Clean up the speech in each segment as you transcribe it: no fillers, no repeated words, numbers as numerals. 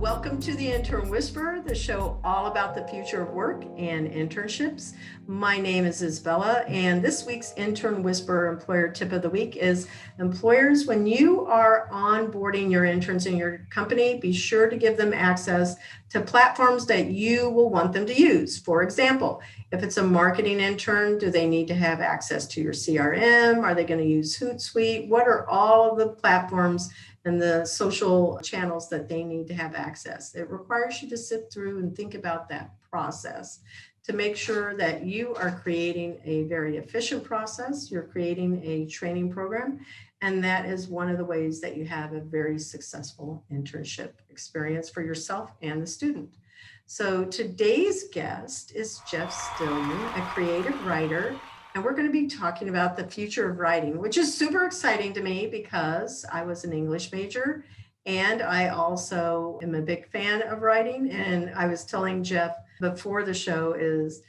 Welcome to the Intern Whisperer, the show all about the future of work and internships. My name is Isabella, and this week's Intern Whisperer Employer Tip of the Week is employers, when you are onboarding your interns in your company, be sure to give them access to platforms that you will want them to use. For example, if it's a marketing intern, do they need to have access to your CRM? Are they going to use Hootsuite? What are all of the platforms and the social channels that they need to have access? It requires you to sit through and think about that process to make sure that you are creating a very efficient process. You're creating a training program, and that is one of the ways that you have a very successful internship experience for yourself and the student. So today's guest is Jeff Stillion, a creative writer, and we're going to be talking about the future of writing, which is super exciting to me because I was an English major and I also am a big fan of writing. And I was telling Jeff before the show is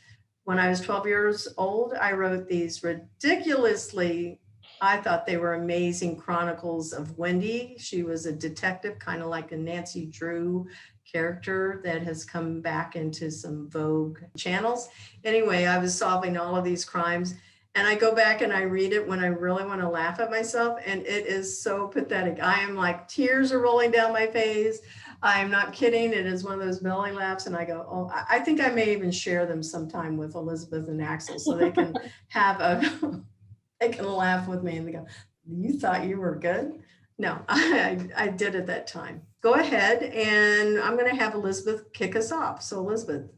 when I was 12 years old, I wrote these ridiculously, I thought they were amazing chronicles of Wendy. She was a detective, kind of like a Nancy Drew character that has come back into some Vogue channels. Anyway, I was solving all of these crimes, and I go back and I read it when I really want to laugh at myself, and it is so pathetic. I am like, tears are rolling down my face. I am not kidding. It is one of those belly laughs, and I go, oh, I think I may even share them sometime with Elizabeth and Axel so they can have they can laugh with me and they go, you thought you were good? No, I did at that time. Go ahead, and I'm going to have Elizabeth kick us off. So Elizabeth.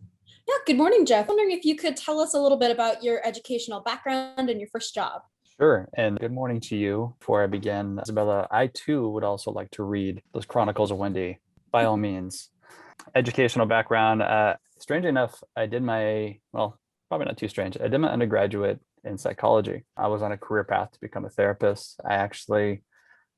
Yeah, good morning, Jeff. Wondering if you could tell us a little bit about your educational background and your first job. Sure. And good morning to you. Before I begin, Isabella, I too would also like to read those Chronicles of Wendy, by all means. Educational background. Strangely enough, I did probably not too strange. I did my undergraduate in psychology. I was on a career path to become a therapist. I actually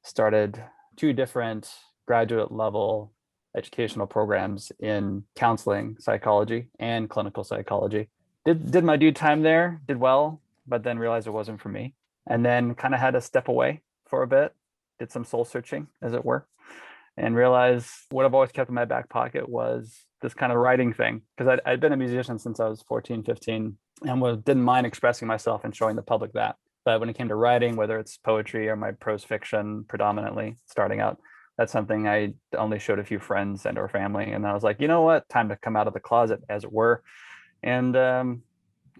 started 2 different graduate level educational programs in counseling, psychology, and clinical psychology. Did my due time there, did well, but then realized it wasn't for me. And then kind of had to step away for a bit, did some soul searching, as it were, and realized what I've always kept in my back pocket was this kind of writing thing. Because I'd been a musician since I was 14, 15, and didn't mind expressing myself and showing the public that. But when it came to writing, whether it's poetry or my prose fiction predominantly starting out, that's something I only showed a few friends and or family. And I was like, you know what, time to come out of the closet, as it were, and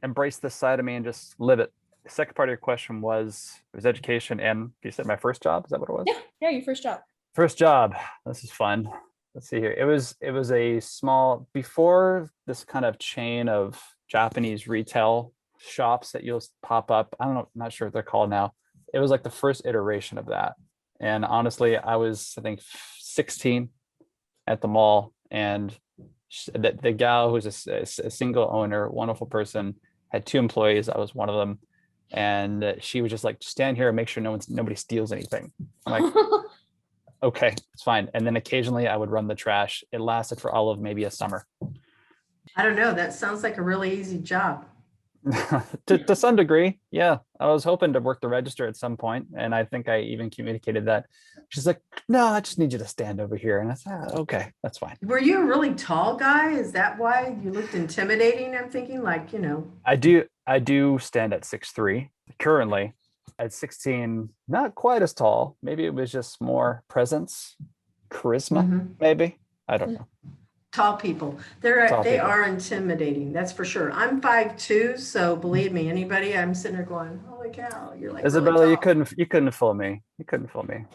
embrace this side of me and just live it. The second part of your question was education, and you said my first job. Is that what it was? Yeah, your first job. First job. This is fun. Let's see here. It was a small, before this kind of chain of Japanese retail shops that you'll pop up. I don't know, not sure what they're called now. It was like the first iteration of that. And honestly, I was, I think, 16 at the mall, and the gal who's a single owner, wonderful person, had 2 employees. I was one of them. And she was just like, stand here and make sure nobody steals anything. I'm like, okay, it's fine. And then occasionally I would run the trash. It lasted for all of maybe a summer. I don't know. That sounds like a really easy job. to some degree, yeah. I was hoping to work the register at some point, and I think I even communicated that. She's like, no, I just need you to stand over here. And I said, okay, that's fine. Were you a really tall guy? Is that why you looked intimidating? I'm thinking, like, you know. I do stand at 6'3". Currently at 16, not quite as tall. Maybe it was just more presence, charisma, maybe. I don't know. Tall people. They are intimidating. That's for sure. I'm 5'2", so believe me, anybody, I'm sitting there going, holy cow, you're like Isabella, really you couldn't fool me. You couldn't fool me.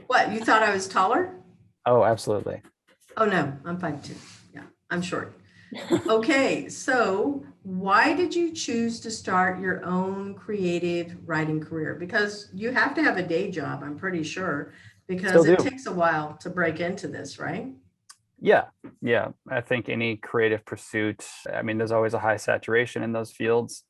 What, you thought I was taller? Oh, absolutely. Oh no, I'm 5'2". Yeah, I'm short. Okay, so why did you choose to start your own creative writing career? Because you have to have a day job, I'm pretty sure, because it takes a while to break into this, right? Yeah. I think any creative pursuit, I mean, there's always a high saturation in those fields,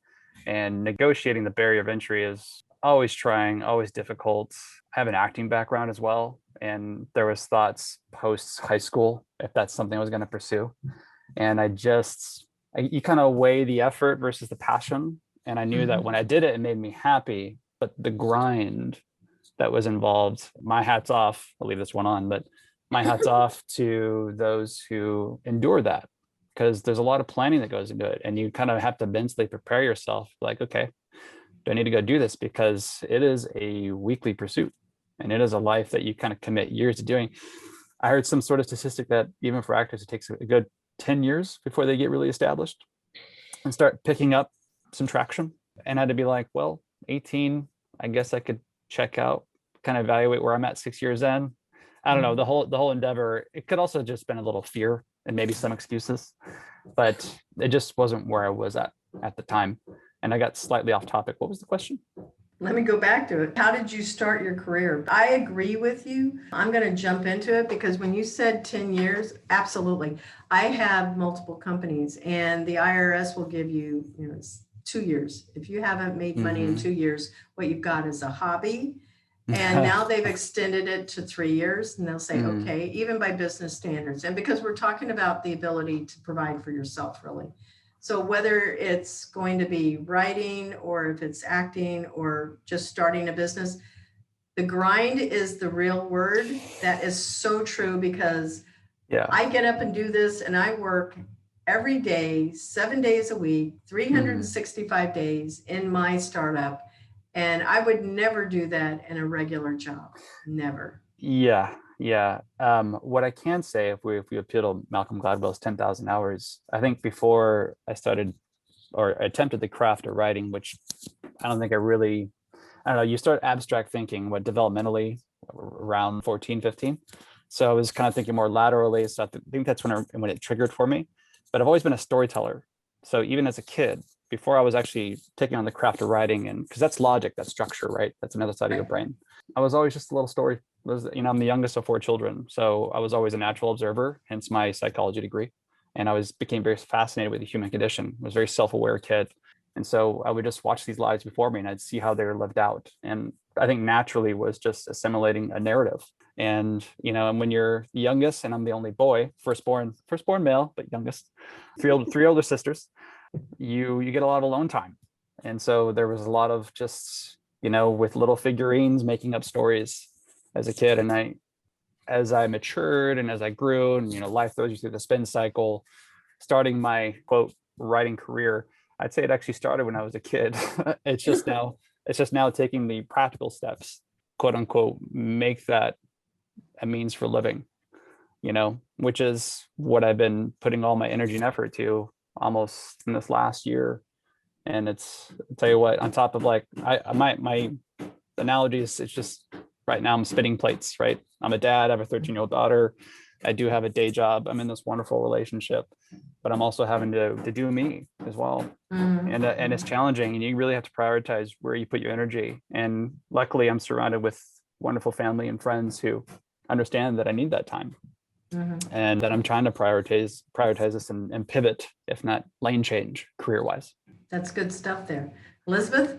and negotiating the barrier of entry is always trying, always difficult. I have an acting background as well, and there was thoughts post high school if that's something I was going to pursue. And you kind of weigh the effort versus the passion. And I knew that when I did it, it made me happy, but the grind that was involved, my hat's off, I'll leave this one on, but my hat's off to those who endure that, because there's a lot of planning that goes into it, and you kind of have to mentally prepare yourself like, okay, do I need to go do this? Because it is a weekly pursuit, and it is a life that you kind of commit years to doing. I heard some sort of statistic that even for actors, it takes a good 10 years before they get really established and start picking up some traction. And I had to be like, well, 18, I guess I could check out, kind of evaluate where I'm at 6 years in. I don't know, the whole endeavor, it could also just been a little fear and maybe some excuses, but it just wasn't where I was at the time. And I got slightly off topic. What was the question? Let me go back to it. How did you start your career? I agree with you. I'm going to jump into it because when you said 10 years, absolutely. I have multiple companies and the IRS will give you, 2 years. If you haven't made money in 2 years, what you've got is a hobby. And now they've extended it to 3 years and they'll say, okay, even by business standards. And because we're talking about the ability to provide for yourself, really. So whether it's going to be writing or if it's acting or just starting a business, the grind is the real word. That is so true because I get up and do this and I work every day, 7 days a week, 365 days in my startup. And I would never do that in a regular job. Never. Yeah. What I can say, if we appeal to Malcolm Gladwell's 10,000 hours, I think before I started or attempted the craft of writing, which I don't know, you start abstract thinking, developmentally around 14, 15. So I was kind of thinking more laterally. So I think that's when it triggered for me. But I've always been a storyteller. So even as a kid, before I was actually taking on the craft of writing, and because that's logic, that's structure, right? That's another side of your brain. I was always just a little story. I'm the youngest of 4 children. So I was always a natural observer, hence my psychology degree. And I became very fascinated with the human condition. I was a very self-aware kid. And so I would just watch these lives before me and I'd see how they were lived out. And I think naturally was just assimilating a narrative. And, and when you're the youngest, and I'm the only boy, firstborn male, but youngest, three older sisters, you get a lot of alone time. And so there was a lot of just, with little figurines, making up stories as a kid. And as I matured and as I grew, and, life throws you through the spin cycle, starting my quote writing career, I'd say it actually started when I was a kid. It's just now taking the practical steps, quote unquote, make that a means for living, which is what I've been putting all my energy and effort to almost in this last year. And I'll tell you what, on top of my analogy is, it's just right now I'm spinning plates, right? I'm a dad, I have a 13-year-old daughter. I do have a day job. I'm in this wonderful relationship, but I'm also having to do me as well. And it's challenging, and you really have to prioritize where you put your energy. And luckily I'm surrounded with wonderful family and friends who understand that I need that time. And that I'm trying to prioritize this and pivot, if not lane change, career-wise. That's good stuff there. Elizabeth?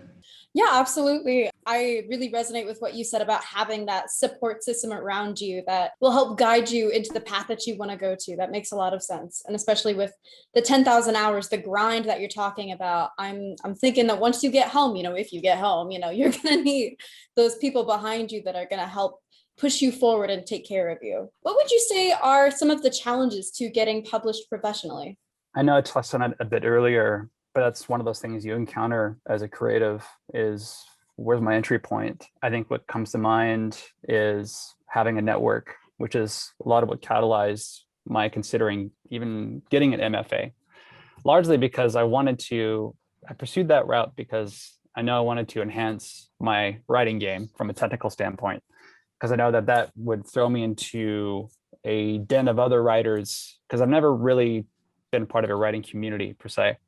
Yeah, absolutely. I really resonate with what you said about having that support system around you that will help guide you into the path that you want to go to. That makes a lot of sense. And especially with the 10,000 hours, the grind that you're talking about, I'm thinking that once you get home, if you get home, you're going to need those people behind you that are going to help push you forward and take care of you. What would you say are some of the challenges to getting published professionally? I know I touched on it a bit earlier, but that's one of those things you encounter as a creative is, where's my entry point? I think what comes to mind is having a network, which is a lot of what catalyzed my considering even getting an MFA, largely because I pursued that route because I know I wanted to enhance my writing game from a technical standpoint, because I know that would throw me into a den of other writers, because I've never really been part of a writing community per se.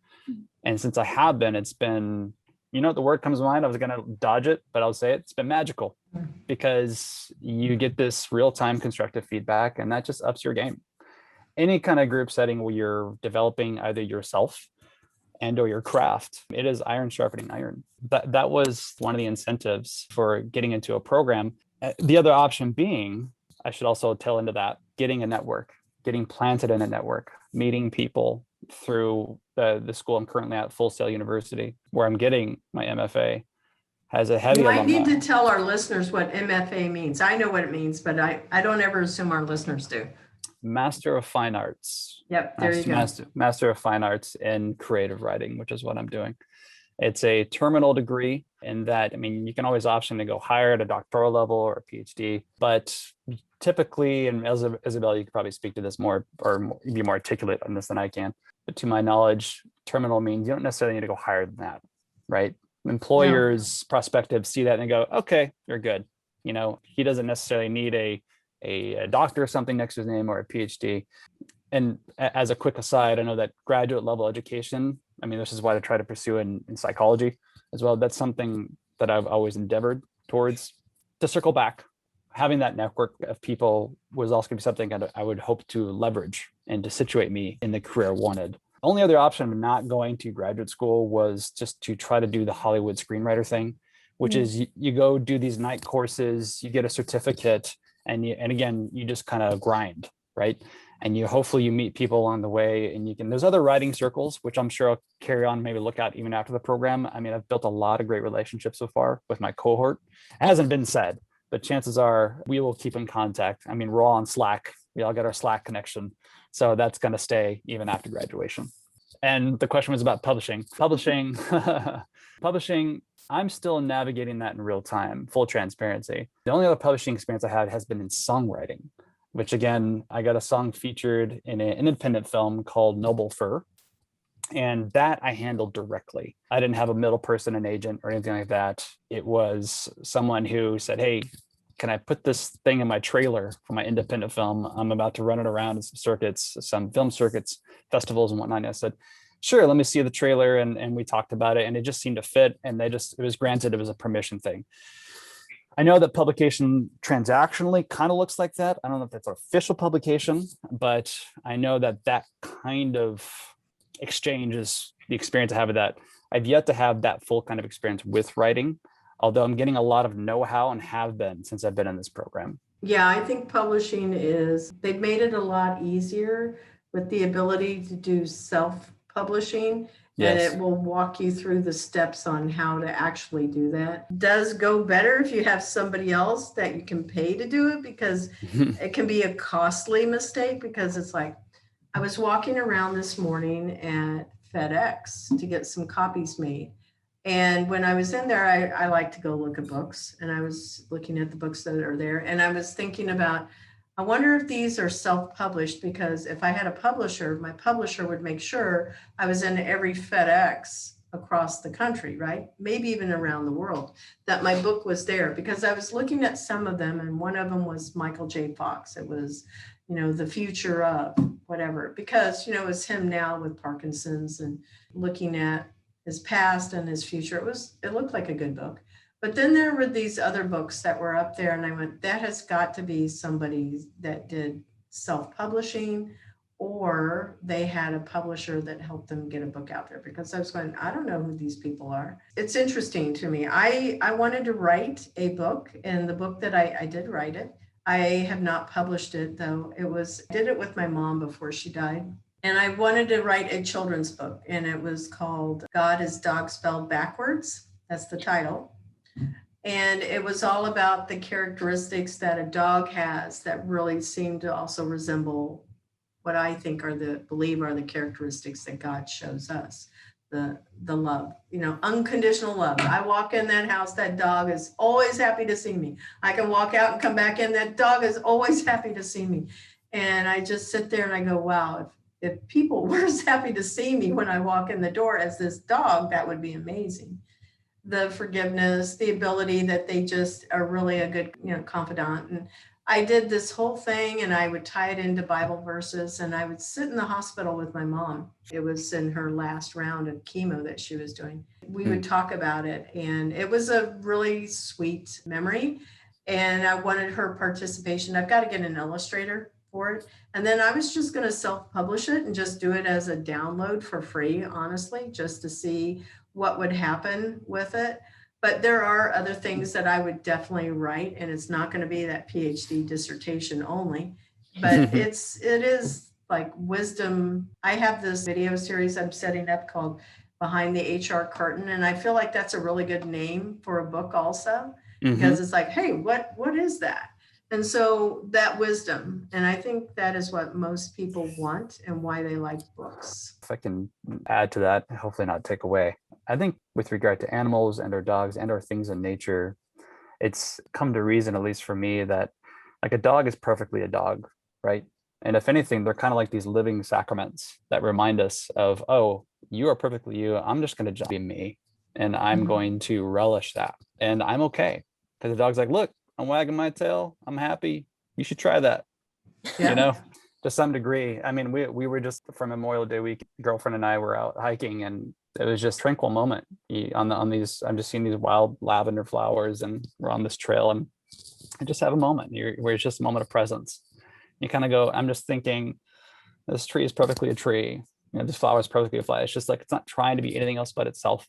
And since I have been, it's been, the word comes to mind, I was going to dodge it, but I'll say it, it's been magical, because you get this real-time constructive feedback, and that just ups your game. Any kind of group setting where you're developing either yourself and or your craft, it is iron sharpening iron. That was one of the incentives for getting into a program. The other option being, I should also tell into that, getting a network, getting planted in a network, meeting people through the school I'm currently at, Full Sail University, where I'm getting my MFA, has a You heavy might need alumni. to tell our listeners what MFA means. I know what it means, but I don't ever assume our listeners do. Master of Fine Arts. Yep, there you go. Master of Fine Arts in creative writing, which is what I'm doing. It's a terminal degree in that, I mean, you can always option to go higher at a doctoral level or a PhD, but typically, and Isabella, you could probably speak to this more or be more articulate on this than I can, but to my knowledge, terminal means you don't necessarily need to go higher than that, right? Employers, prospectives see that and go, okay, you're good. You know, he doesn't necessarily need a doctor or something next to his name or a PhD. And as a quick aside, I know that graduate level education, I mean, this is what I try to pursue in psychology as well. That's something that I've always endeavored towards. To circle back, having that network of people was also going to be something that I would hope to leverage and to situate me in the career I wanted. Only other option of not going to graduate school was just to try to do the Hollywood screenwriter thing, which is you go do these night courses, you get a certificate, and again, you just kind of grind, right? And hopefully you meet people along the way, and there's other writing circles, which I'm sure I'll carry on, maybe look at even after the program. I mean, I've built a lot of great relationships so far with my cohort. It hasn't been said, but chances are we will keep in contact. I mean, we're all on Slack. We all got our Slack connection. So that's going to stay even after graduation. And the question was about publishing. Publishing, I'm still navigating that in real time, full transparency. The only other publishing experience I had has been in songwriting, which again, I got a song featured in an independent film called Noble Fur. And that I handled directly. I didn't have a middle person, an agent or anything like that. It was someone who said, hey, can I put this thing in my trailer for my independent film? I'm about to run it around in some circuits, some film circuits, festivals and whatnot. And I said, sure, let me see the trailer. And we talked about it and it just seemed to fit. And it was granted, it was a permission thing. I know that publication transactionally kind of looks like that. I don't know if that's an official publication, but I know that kind of exchange is the experience I have with that. I've yet to have that full kind of experience with writing, although I'm getting a lot of know-how and have been since I've been in this program. Yeah, I think publishing they've made it a lot easier with the ability to do self-publishing. Yes. And it will walk you through the steps on how to actually do that. It does go better if you have somebody else that you can pay to do it, because it can be a costly mistake, because it's like, I was walking around this morning at FedEx to get some copies made. And when I was in there, I like to go look at books, and I was looking at the books that are there. And I was thinking about, I wonder if these are self-published, because if I had a publisher, my publisher would make sure I was in every FedEx across the country, right? Maybe even around the world, that my book was there, because I was looking at some of them, and one of them was Michael J. Fox. It was, the future of whatever, because, it was him now with Parkinson's, and looking at his past and his future. It looked like a good book. But then there were these other books that were up there, and I went, that has got to be somebody that did self-publishing, or they had a publisher that helped them get a book out there, because I was going, I don't know who these people are. It's interesting to me. I wanted to write a book, and the book that I did write it. I have not published it, though. I did it with my mom before she died. And I wanted to write a children's book, and it was called God is Dog Spelled Backwards. That's the title. And it was all about the characteristics that a dog has that really seem to also resemble what I think believe are the characteristics that God shows us. The love, unconditional love. I walk in that house, that dog is always happy to see me. I can walk out and come back in, that dog is always happy to see me. And I just sit there and I go, wow, if people were as happy to see me when I walk in the door as this dog, that would be amazing. The forgiveness, the ability that they just are really a good, confidant. And I did this whole thing, and I would tie it into Bible verses, and I would sit in the hospital with my mom. It was in her last round of chemo that she was doing. We would talk about it, and it was a really sweet memory, and I wanted her participation. I've got to get an illustrator for it. And then I was just going to self-publish it and just do it as a download for free, honestly, just to see what would happen with it. But there are other things that I would definitely write, and it's not going to be that PhD dissertation only, but it is like wisdom. I have this video series I'm setting up called behind the HR curtain. And I feel like that's a really good name for a book also, Mhm. because it's like, hey, what is that? And so that wisdom, and I think that is what most people want and why they like books. If I can add to that, hopefully not take away. I think with regard to animals and our dogs and our things in nature, it's come to reason, at least for me, that like a dog is perfectly a dog, right? And if anything, they're kind of like these living sacraments that remind us of, oh, you are perfectly you. I'm just going to just be me. And I'm Mhm. going to relish that. And I'm okay. Because the dog's like, look, I'm wagging my tail. I'm happy. You should try that, you Yeah. know, to some degree. I mean, we were just for Memorial Day week, girlfriend and I were out hiking, and it was just a tranquil moment on these. I'm just seeing these wild lavender flowers, and we're on this trail, and I just have a moment where it's just a moment of presence. You kind of go, I'm just thinking, this tree is perfectly a tree. You know, this flower is perfectly a flower. It's just like, it's not trying to be anything else but itself.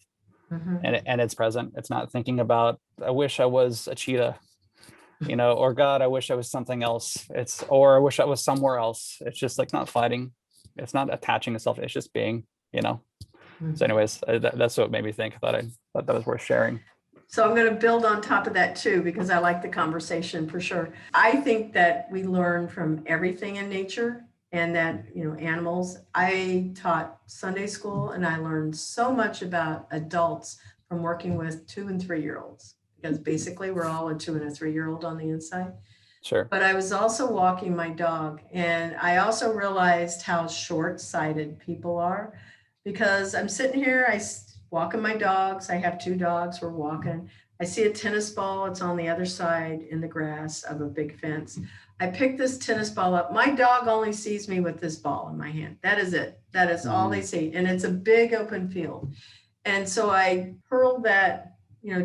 Mhm. And it's present. It's not thinking about, I wish I was a cheetah, you know, or God, I wish I was something else. Or I wish I was somewhere else. It's just like not fighting. It's not attaching itself. It's just being, you know. Mhm. So anyways, that's what made me think. I thought that was worth sharing. So I'm going to build on top of that too, because I like the conversation for sure. I think that we learn from everything in nature, and that, animals. I taught Sunday school and I learned so much about adults from working with 2 and 3 year olds, because basically we're all a 2 and a 3 year old on the inside. Sure. But I was also walking my dog, and I also realized how short-sighted people are, because I'm sitting here, walking my dogs. I have 2 dogs. We're walking. I see a tennis ball. It's on the other side in the grass of a big fence. I pick this tennis ball up. My dog only sees me with this ball in my hand. That is it. That is all they see. And it's a big open field. And so I hurl that,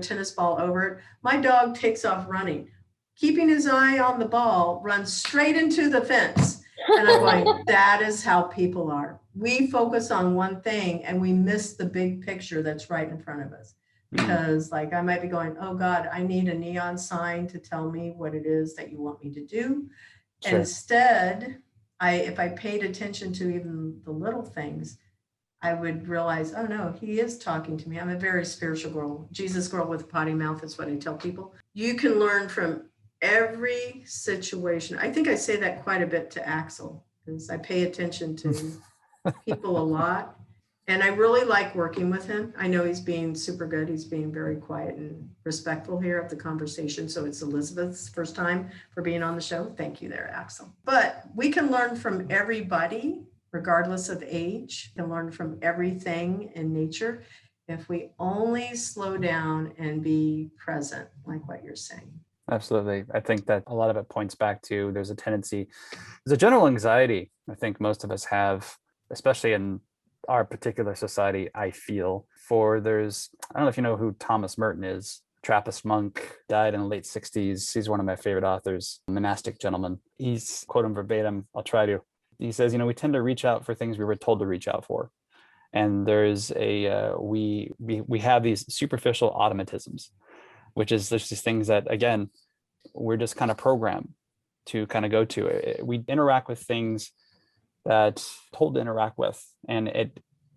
tennis ball over it. My dog takes off running, keeping his eye on the ball, runs straight into the fence. And I'm going, that is how people are. We focus on one thing and we miss the big picture that's right in front of us. Because like I might be going, oh God, I need a neon sign to tell me what it is that you want me to do. Sure. Instead, if I paid attention to even the little things, I would realize, oh no, he is talking to me. I'm a very spiritual girl. Jesus girl with a potty mouth is what I tell people. You can learn from every situation. I think I say that quite a bit to Axel, because I pay attention to people a lot. And I really like working with him. I know he's being super good. He's being very quiet and respectful here of the conversation. So it's Elizabeth's first time for being on the show. Thank you there, Axel. But we can learn from everybody, regardless of age. We can learn from everything in nature if we only slow down and be present, like what you're saying. Absolutely. I think that a lot of it points back to there's a general anxiety I think most of us have, especially in our particular society. I feel I don't know if you know who Thomas Merton is. Trappist monk, died in the late 60s. He's one of my favorite authors, monastic gentleman. He's, quote him verbatim, I'll try to. He says, we tend to reach out for things we were told to reach out for. And there's we have these superficial automatisms, which is just these things that, again, we're just kind of programmed to kind of go to. We interact with things that told to interact with, and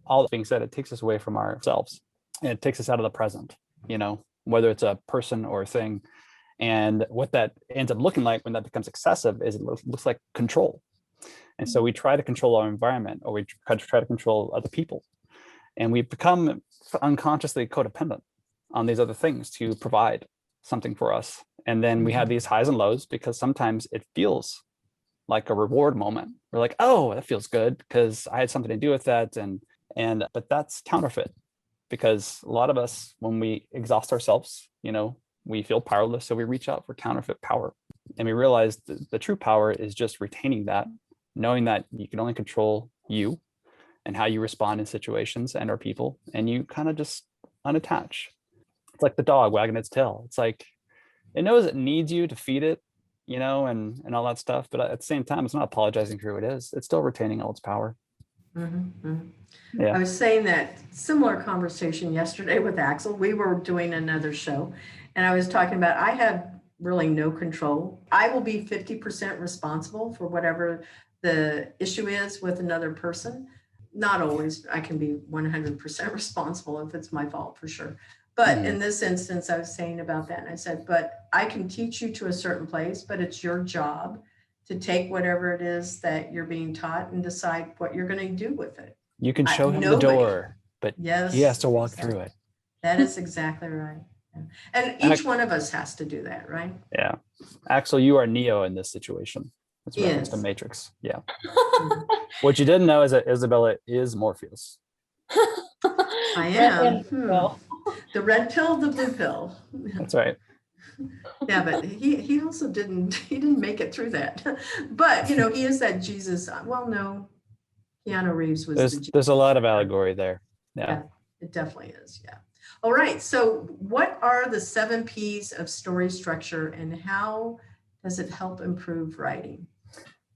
all being said, it takes us away from ourselves, and it takes us out of the present, whether it's a person or a thing. And what that ends up looking like when that becomes excessive is it looks like control. And so we try to control our environment, or we try to control other people, and we become unconsciously codependent on these other things to provide something for us. And then we have these highs and lows, because sometimes it feels like a reward moment. We're like, oh, that feels good because I had something to do with that. But that's counterfeit, because a lot of us, when we exhaust ourselves, we feel powerless. So we reach out for counterfeit power. And we realize the true power is just retaining that, knowing that you can only control you and how you respond in situations and our people. And you kind of just unattach. It's like the dog wagging its tail. It's like, it knows it needs you to feed it, and all that stuff. But at the same time, it's not apologizing for who it is. It's still retaining all its power. Mm-hmm, mm-hmm. Yeah. I was saying that similar conversation yesterday with Axel. We were doing another show, and I was talking about I have really no control. I will be 50% responsible for whatever the issue is with another person. not always. I can be 100% responsible if it's my fault, for sure. But in this instance, I was saying about that, and I said, but I can teach you to a certain place, but it's your job to take whatever it is that you're being taught and decide what you're going to do with it. You can show him the Nobody- door, but Yes, he has to walk exactly. through it. That is exactly right. Yeah. And each one of us has to do that, right? Yeah. Axel, you are Neo in this situation. It's a reference to Yes. Matrix. Yeah. What you didn't know is that Isabella is Morpheus. I am. The red pill, the blue pill. That's right. Yeah, but he also didn't make it through that. But he is that Jesus. Well, no, Keanu Reeves was There's a lot of allegory there. Yeah. It definitely is. Yeah. All right. So what are the 7 P's of story structure and how does it help improve writing?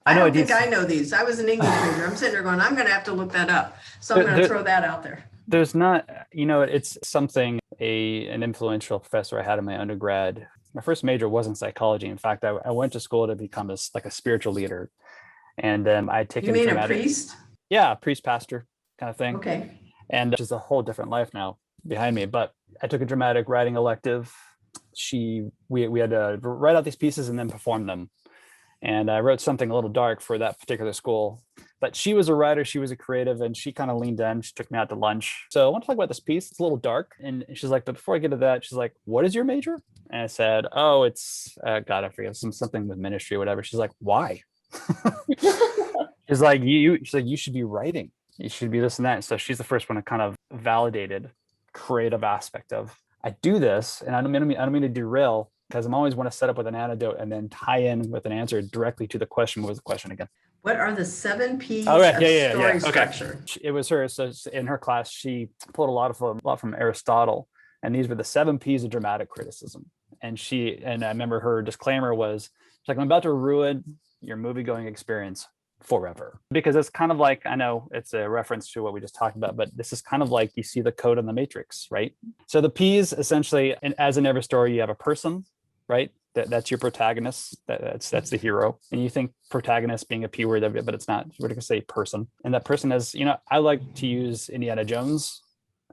I don't think I know these. I was an English major. I'm sitting there going, I'm going to have to look that up. So I'm going to throw that out there. There's not, it's something an influential professor I had in my undergrad. My first major wasn't psychology. In fact, I went to school to become a spiritual leader. And I had taken You mean a priest? Yeah, priest, pastor kind of thing. Okay. And which is a whole different life now behind me. But I took a dramatic writing elective. We had to write out these pieces and then perform them. And I wrote something a little dark for that particular school. But she was a writer, she was a creative, and she kind of leaned in. She took me out to lunch. So I want to talk about this piece. It's a little dark. And she's like, but before I get to that, she's like, what is your major? And I said, oh, it's, God, I forget, something with ministry or whatever. She's like, why? She's like, you should be writing. You should be this and that. And so she's the first one to kind of validated creative aspect of, I do this, and I don't mean to derail, because I'm always want to set up with an anecdote and then tie in with an answer directly to the question. What was the question again? What are the 7 P's of story structure? It was her. So in her class, she pulled a lot from Aristotle, and these were the 7 P's of dramatic criticism. And I remember her disclaimer was, she's like, I'm about to ruin your movie going experience forever, because it's kind of like, I know it's a reference to what we just talked about, but this is kind of like you see the code in the Matrix, right? So the P's essentially, and as in every story, you have a person, right? That's your protagonist. That's the hero. And you think protagonist being a P word, but it's not. We're going to say person. And that person is, I like to use Indiana Jones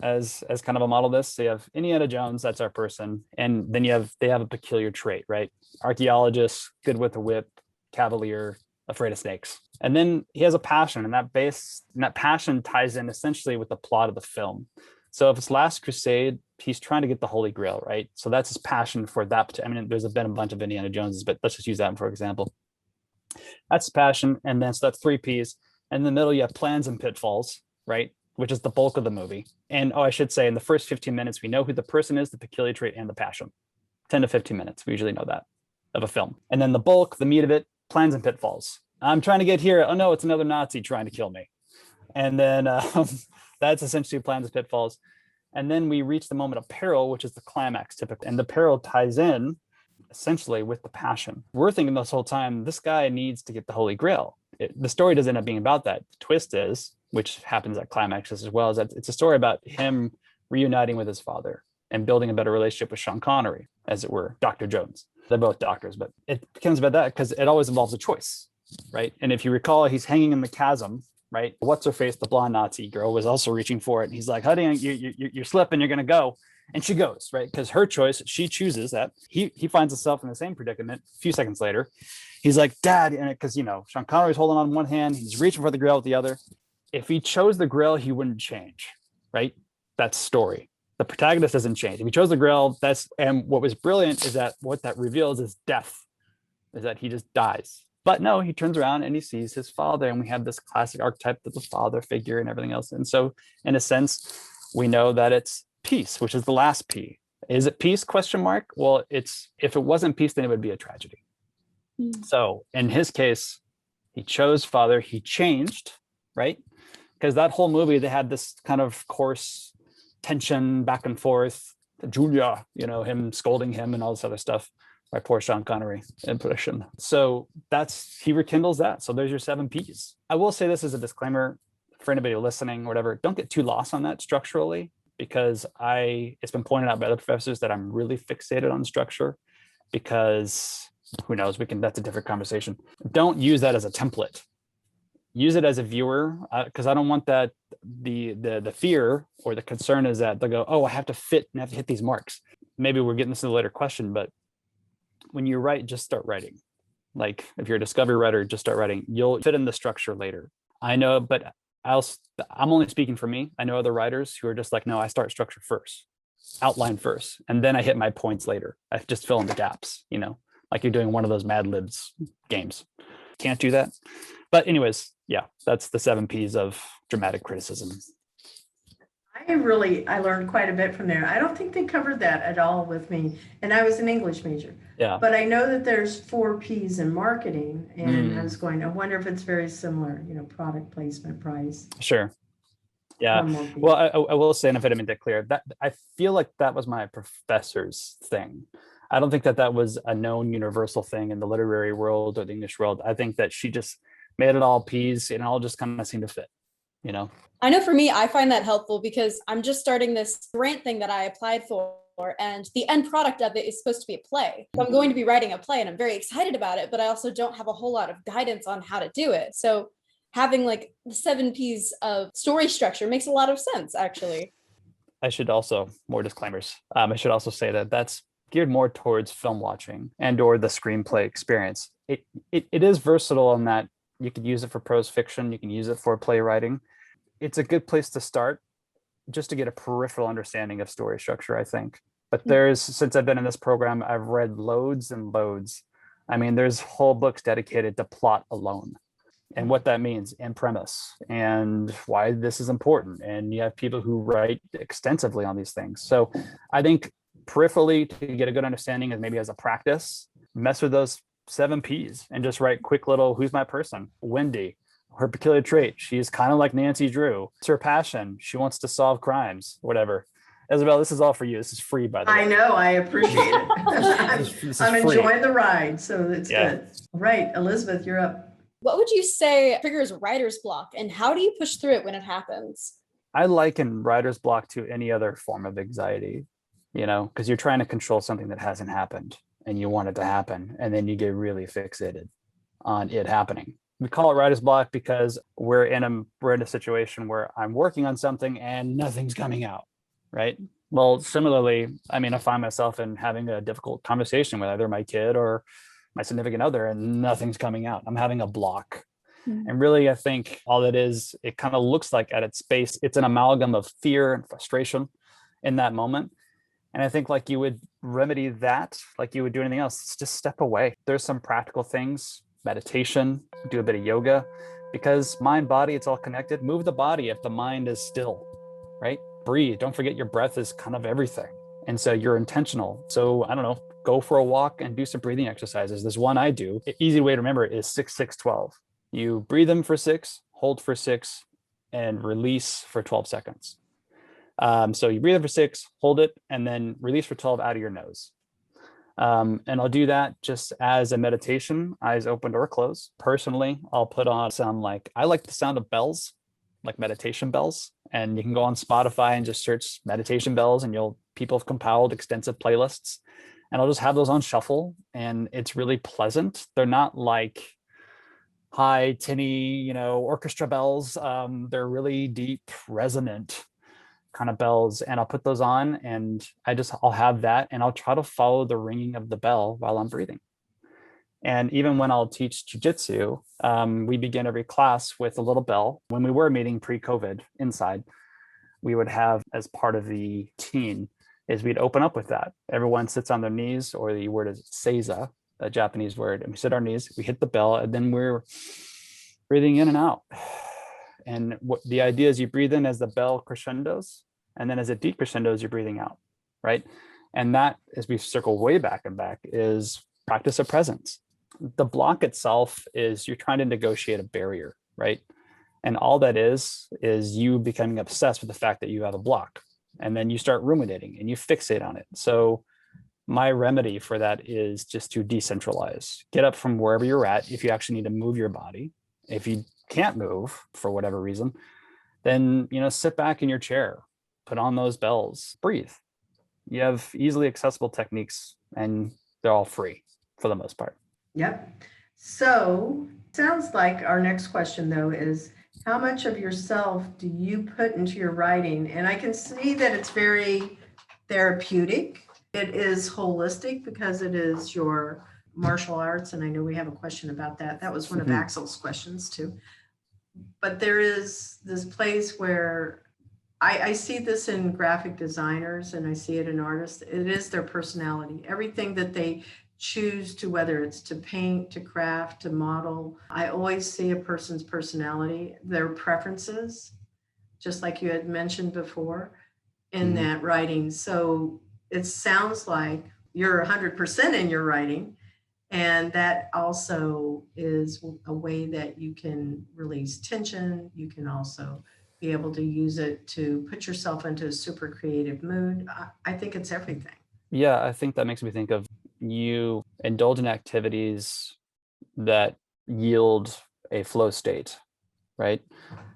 as kind of a model of this. So you have Indiana Jones, that's our person. And then they have a peculiar trait, right? Archaeologist, good with a whip, cavalier, afraid of snakes. And then he has a passion, and that passion ties in essentially with the plot of the film. So if it's Last Crusade, he's trying to get the Holy Grail, right? So that's his passion for that. I mean, there's been a bunch of Indiana Joneses, but let's just use that for example. That's his passion. And then, so that's 3 Ps. And in the middle, you have plans and pitfalls, right? Which is the bulk of the movie. And I should say, in the first 15 minutes, we know who the person is, the peculiar trait, and the passion. 10 to 15 minutes, we usually know that of a film. And then the bulk, the meat of it, plans and pitfalls. I'm trying to get here. Oh no, it's another Nazi trying to kill me. And then that's essentially plans and pitfalls. And then we reach the moment of peril, which is the climax typically. And the peril ties in essentially with the passion. We're thinking this whole time, this guy needs to get the Holy Grail. The story doesn't end up being about that. The twist is, which happens at climaxes as well, is that it's a story about him reuniting with his father and building a better relationship with Sean Connery, as it were, Dr. Jones. They're both doctors, but it becomes about that because it always involves a choice, right? And if you recall, he's hanging in the chasm, right? What's her face? The blonde Nazi girl was also reaching for it. And he's like, honey, you're slipping, you're going to go. And she goes, right? Because her choice, she chooses that. He finds himself in the same predicament a few seconds later. He's like, Dad, and because, Sean Connery's holding on one hand, he's reaching for the grail with the other. If he chose the grail, he wouldn't change, right? That's story. The protagonist doesn't change. If he chose the grail, and what was brilliant is that what that reveals is death, is that he just dies. But no, he turns around and he sees his father, and we have this classic archetype of the father figure and everything else. And so in a sense, we know that it's peace, which is the last P. Is it peace? ? Well, if it wasn't peace, then it would be a tragedy. So in his case, he chose father, he changed, right? Because that whole movie, they had this kind of coarse tension back and forth, Julia, him scolding him and all this other stuff. My poor Sean Connery impression. So he rekindles that. So there's your 7 Ps. I will say this as a disclaimer for anybody listening, whatever, don't get too lost on that structurally, because it's been pointed out by other professors that I'm really fixated on structure, because who knows, that's a different conversation. Don't use that as a template. use it as a viewer, because I don't want that the fear or the concern is that they'll go, oh, I have to fit and I have to hit these marks. Maybe we're getting this in the later question, but when you write, just start writing. Like if you're a discovery writer, just start writing. You'll fit in the structure later. I know, but I'm only speaking for me. I know other writers who are just like, no, I start structure first, outline first, and then I hit my points later. I just fill in the gaps, like you're doing one of those Mad Libs games. Can't do that. But anyways, yeah, that's the 7 Ps of dramatic criticism. I learned quite a bit from there. I don't think they covered that at all with me. And I was an English major. Yeah. But I know that there's 4 Ps in marketing. And I was going, I wonder if it's very similar, product placement, price. Sure. Yeah. Well, I will say, and if I didn't make that clear, that I feel like that was my professor's thing. I don't think that was a known universal thing in the literary world or the English world. I think that she just made it all Ps and it all just kind of seemed to fit, I know for me, I find that helpful because I'm just starting this grant thing that I applied for, and the end product of it is supposed to be a play. So I'm going to be writing a play and I'm very excited about it, but I also don't have a whole lot of guidance on how to do it. So having like the 7 Ps of story structure makes a lot of sense, actually. I should also, more disclaimers. I should also say that that's geared more towards film watching and or the screenplay experience. It is versatile in that you could use it for prose fiction. You can use it for playwriting. It's a good place to start just to get a peripheral understanding of story structure, I think. But since I've been in this program, I've read loads and loads. I mean, there's whole books dedicated to plot alone and what that means and premise and why this is important. And you have people who write extensively on these things. So I think peripherally, to get a good understanding and maybe as a practice, mess with those 7 Ps and just write quick little, who's my person? Wendy. Her peculiar trait, she's kind of like Nancy Drew. It's her passion. She wants to solve crimes, whatever. Isabella, this is all for you. This is free, by the way. I know. I appreciate it. I'm enjoying the ride, so it's good. Right. Elizabeth, you're up. What would you say triggers writer's block, and how do you push through it when it happens? I liken writer's block to any other form of anxiety, because you're trying to control something that hasn't happened and you want it to happen. And then you get really fixated on it happening. We call it writer's block because we're in a situation where I'm working on something and nothing's coming out, right? Well, similarly, I find myself in having a difficult conversation with either my kid or my significant other and nothing's coming out. I'm having a block. Mm-hmm. And really, I think all it is, it kind of looks like at its base, it's an amalgam of fear and frustration in that moment. And I think like you would remedy that, like you would do anything else, just step away. There's some practical things. Meditation, do a bit of yoga, because mind, body, it's all connected. Move the body if the mind is still, right? Breathe. Don't forget your breath is kind of everything. And so you're intentional. So I don't know, go for a walk and do some breathing exercises. There's one I do. An easy way to remember is 6-6-12. You breathe in for 6, hold for 6, and release for 12 seconds. So you breathe in for 6, hold it, and then release for 12 out of your nose. And I'll do that just as a meditation, eyes open or closed. Personally, I'll put on I like the sound of bells, like meditation bells. And you can go on Spotify and just search meditation bells and people have compiled extensive playlists. And I'll just have those on shuffle and it's really pleasant. They're not like high, tinny, orchestra bells. They're really deep, resonant kind of bells, and I'll put those on and I'll have that and I'll try to follow the ringing of the bell while I'm breathing. And even when I'll teach jujitsu, we begin every class with a little bell. When we were meeting pre-COVID inside, we would have as part of the routine is we'd open up with that. Everyone sits on their knees, or the word is seiza, a Japanese word, and we sit on our knees, we hit the bell, and then we're breathing in and out. And what the idea is, you breathe in as the bell crescendos, and then as it decrescendos, you're breathing out, right? And that, as we circle way back and back, is practice of presence. The block itself is you're trying to negotiate a barrier, right? And all that is you becoming obsessed with the fact that you have a block. And then you start ruminating and you fixate on it. So my remedy for that is just to decentralize. Get up from wherever you're at if you actually need to move your body. If you can't move for whatever reason, then sit back in your chair, put on those bells, breathe. You have easily accessible techniques and they're all free for the most part. Yep. So Sounds like our next question, though, is how much of yourself do you put into your writing? And I can see that it's very therapeutic. It is holistic because it is your martial arts. And I know we have a question about that. That was one of Axel's questions, too. But there is this place where I see this in graphic designers and I see it in artists. It is their personality. Everything that they choose to, whether it's to paint, to craft, to model, I always see a person's personality, their preferences, just like you had mentioned before in that writing. So it sounds like you're 100% in your writing. And that also is a way that you can release tension. You can also be able to use it to put yourself into a super creative mood. I think it's everything. Yeah, I think that makes me think of you indulge in activities that yield a flow state, right?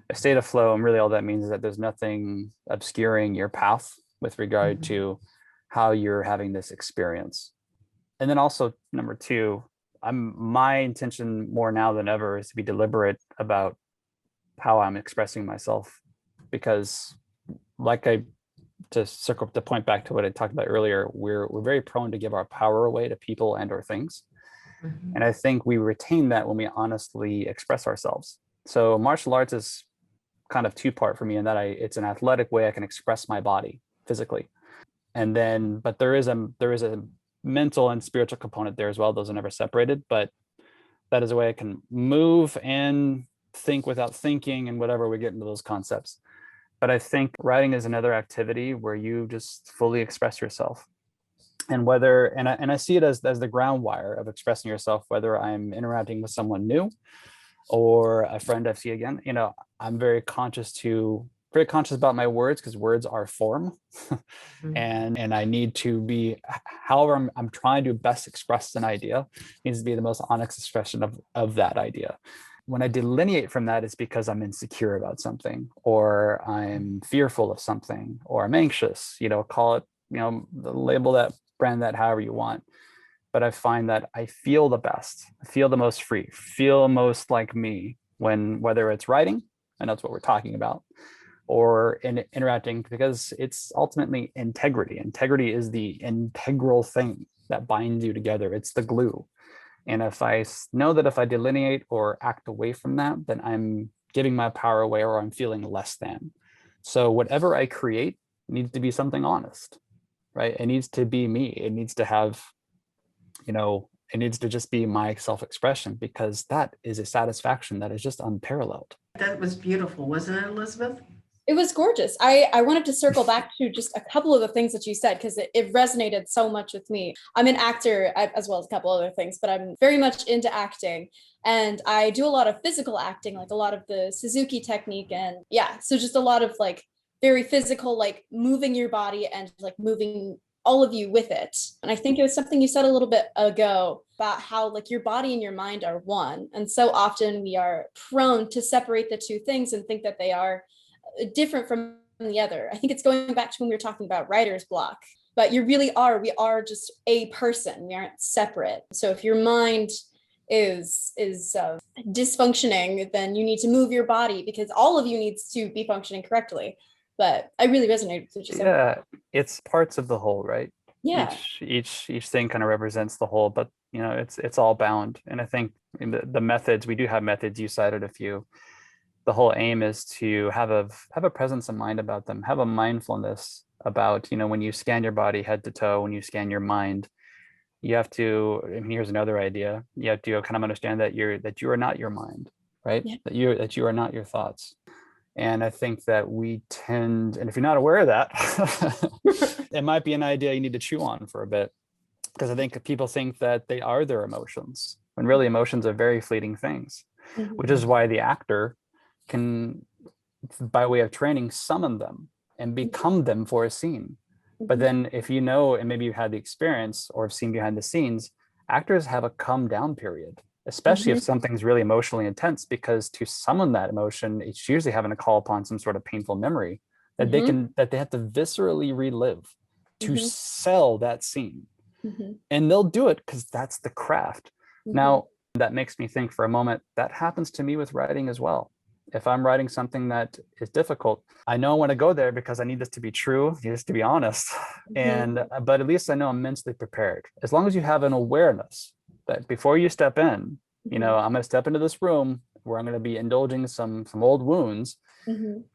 A state of flow, and really all that means is that there's nothing obscuring your path with regard to how you're having this experience. And then also number two, my intention more now than ever is to be deliberate about how I'm expressing myself, because to point back to what I talked about earlier, we're very prone to give our power away to people and or things. And I think we retain that when we honestly express ourselves. So martial arts is kind of two-part for me in that it's an athletic way I can express my body physically. And then, but there is a mental and spiritual component there as well. Those are never separated, but that is a way I can move and think without thinking and whatever we get into those concepts. But I think writing is another activity where you just fully express yourself. And I see it as the ground wire of expressing yourself, whether I'm interacting with someone new or a friend I see again. I'm very conscious about my words, because words are form. and I need to be, however I'm trying to best express an idea, needs to be the most honest expression of that idea. When I delineate from that, it's because I'm insecure about something, or I'm fearful of something, or I'm anxious, call it, label that, brand that however you want. But I find that I feel the best, I feel the most free, feel most like me whether it's writing, and that's what we're talking about, or in interacting, because it's ultimately integrity. Integrity is the integral thing that binds you together. It's the glue. And if I know that if I delineate or act away from that, then I'm giving my power away, or I'm feeling less than. So whatever I create needs to be something honest, right? It needs to be me. It needs to have, it needs to just be my self-expression, because that is a satisfaction that is just unparalleled. That was beautiful, wasn't it, Elizabeth? It was gorgeous. I wanted to circle back to just a couple of the things that you said, because it resonated so much with me. I'm an actor as well as a couple other things, but I'm very much into acting. And I do a lot of physical acting, like a lot of the Suzuki technique. And yeah, so just a lot of like very physical, like moving your body and like moving all of you with it. And I think it was something you said a little bit ago about how like your body and your mind are one. And so often we are prone to separate the two things and think that they are different from the other. I think it's going back to when we were talking about writer's block, but we are just a person. We aren't separate. So if your mind is dysfunctioning, then you need to move your body, because all of you needs to be functioning correctly. But I really resonated with what you said. Yeah, it's parts of the whole, right? Yeah. Each thing kind of represents the whole, but it's all bound. And I think in the methods, we do have methods, you cited a few. The whole aim is to have a presence of mind about them, have a mindfulness about, when you scan your body head to toe, when you scan your mind, you have to, and here's another idea, you have to kind of understand that you are not your mind, right? Yeah. That you are not your thoughts. And I think that we tend, and if you're not aware of that, it might be an idea you need to chew on for a bit, because I think people think that they are their emotions, when really emotions are very fleeting things, which is why the actor can, by way of training, summon them and become them for a scene. But then if you know, and maybe you've had the experience or have seen behind the scenes, actors have a come down period, especially if something's really emotionally intense, because to summon that emotion, it's usually having to call upon some sort of painful memory that they have to viscerally relive to sell that scene. And they'll do it because that's the craft. Now, That makes me think for a moment, that happens to me with writing as well. If I'm writing something that is difficult, I know I want to go there because I need this to be true, I need this to be honest. But at least I know I'm mentally prepared. As long as you have an awareness that before you step in, I'm going to step into this room where I'm going to be indulging some old wounds.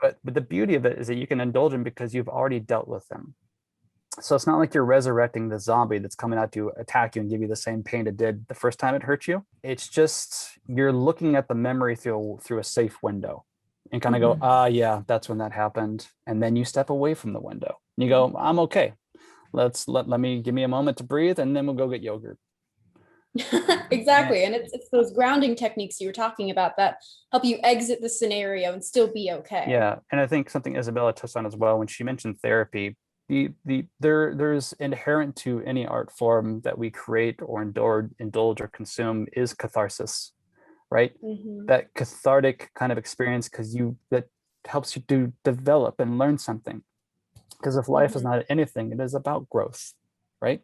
But the beauty of it is that you can indulge them because you've already dealt with them. So it's not like you're resurrecting the zombie that's coming out to attack you and give you the same pain it did the first time it hurt you. It's just you're looking at the memory through a safe window and kind of go, yeah, that's when that happened. And then you step away from the window. And you go, I'm okay. Let me give me a moment to breathe, and then we'll go get yogurt. Exactly. And it's those grounding techniques you were talking about that help you exit the scenario and still be okay. Yeah. And I think something Isabella touched on as well when she mentioned therapy. There's inherent to any art form that we create or indulge or consume is catharsis, right? That cathartic kind of experience that helps you to develop and learn something. Because if life is not anything, it is about growth, right?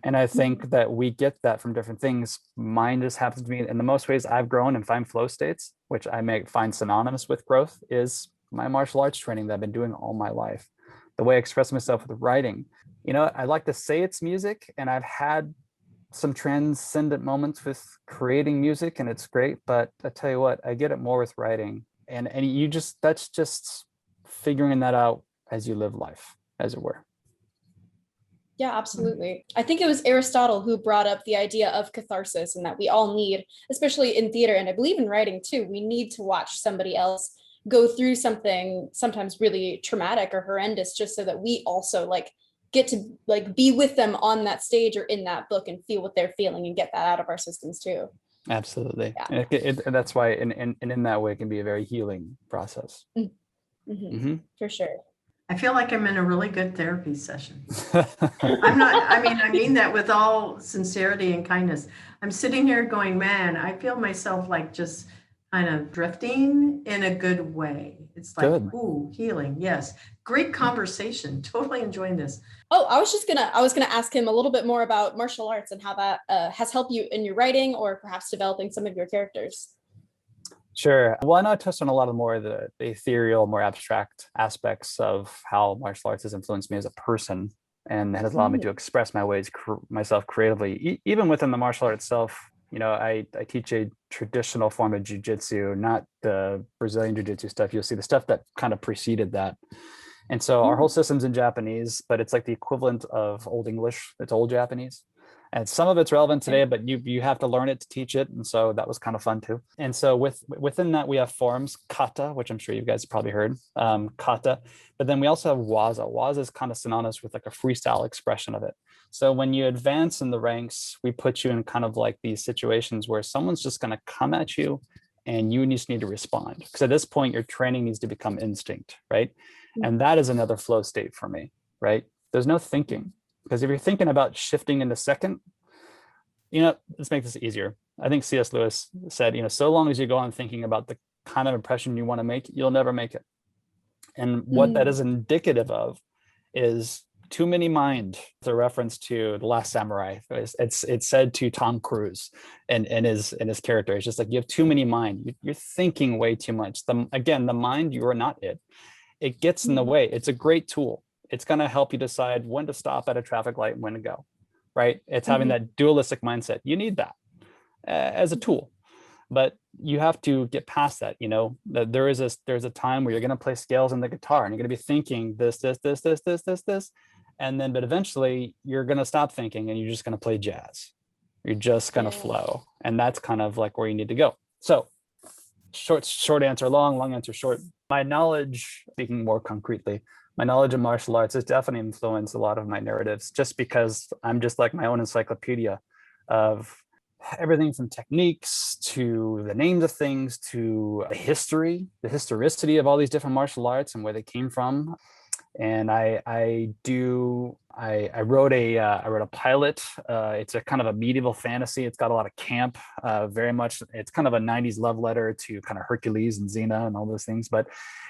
And I think that we get that from different things. Mine just happens to be in the most ways I've grown and find flow states, which I may find synonymous with growth, is my martial arts training that I've been doing all my life. The way I express myself with writing. I like to say it's music, and I've had some transcendent moments with creating music, and it's great, but I tell you what, I get it more with writing. And that's just figuring that out as you live life, as it were. Yeah, absolutely. I think it was Aristotle who brought up the idea of catharsis, and that we all need, especially in theater, and I believe in writing too, we need to watch somebody else go through something sometimes really traumatic or horrendous, just so that we also get to be with them on that stage or in that book and feel what they're feeling and get that out of our systems too. Absolutely. Yeah. And that's why in that way it can be a very healing process. For sure. I feel like I'm in a really good therapy session. I mean that with all sincerity and kindness. I'm sitting here going, man, I feel myself just kind of drifting in a good way. It's like, good. Ooh, healing. Yes. Great conversation. Totally enjoying this. Oh, I was going to ask him a little bit more about martial arts and how that has helped you in your writing or perhaps developing some of your characters. Sure. Well, I know I touched on a lot of more of the ethereal, more abstract aspects of how martial arts has influenced me as a person and has allowed me to express myself creatively, even within the martial art itself. I teach a traditional form of jiu-jitsu, not the Brazilian jiu-jitsu stuff. You'll see the stuff that kind of preceded that. And so our whole system's in Japanese, but it's like the equivalent of Old English. It's Old Japanese. And some of it's relevant today, but you have to learn it to teach it. And so that was kind of fun too. And so within that, we have forms, kata, which I'm sure you guys have probably heard, kata. But then we also have waza. Waza is kind of synonymous with a freestyle expression of it. So when you advance in the ranks, we put you in kind of these situations where someone's just going to come at you and you just need to respond. Because at this point, your training needs to become instinct, right? And that is another flow state for me, right? There's no thinking. Because if you're thinking about shifting in a second, let's make this easier. I think C.S. Lewis said, so long as you go on thinking about the kind of impression you want to make, you'll never make it. And what that is indicative of is too many mind. It's a reference to The Last Samurai. It's said to Tom Cruise and his character. It's just you have too many mind. You're thinking way too much. The mind, you are not it. It gets in the way. It's a great tool. It's going to help you decide when to stop at a traffic light and when to go, right? It's having that dualistic mindset. You need that as a tool, but you have to get past that. That there's a time where you're going to play scales on the guitar and you're going to be thinking this, and then, but eventually you're going to stop thinking and you're just going to play jazz. You're just going to flow, and that's kind of where you need to go. So, short answer, long answer short. My knowledge, speaking more concretely, my knowledge of martial arts has definitely influenced a lot of my narratives, just because I'm just my own encyclopedia of everything from techniques to the names of things to the historicity of all these different martial arts and where they came from. And I wrote a pilot. It's a kind of a medieval fantasy. It's got a lot of camp, very much. It's kind of a 90s love letter to kind of Hercules and Xena and all those things. But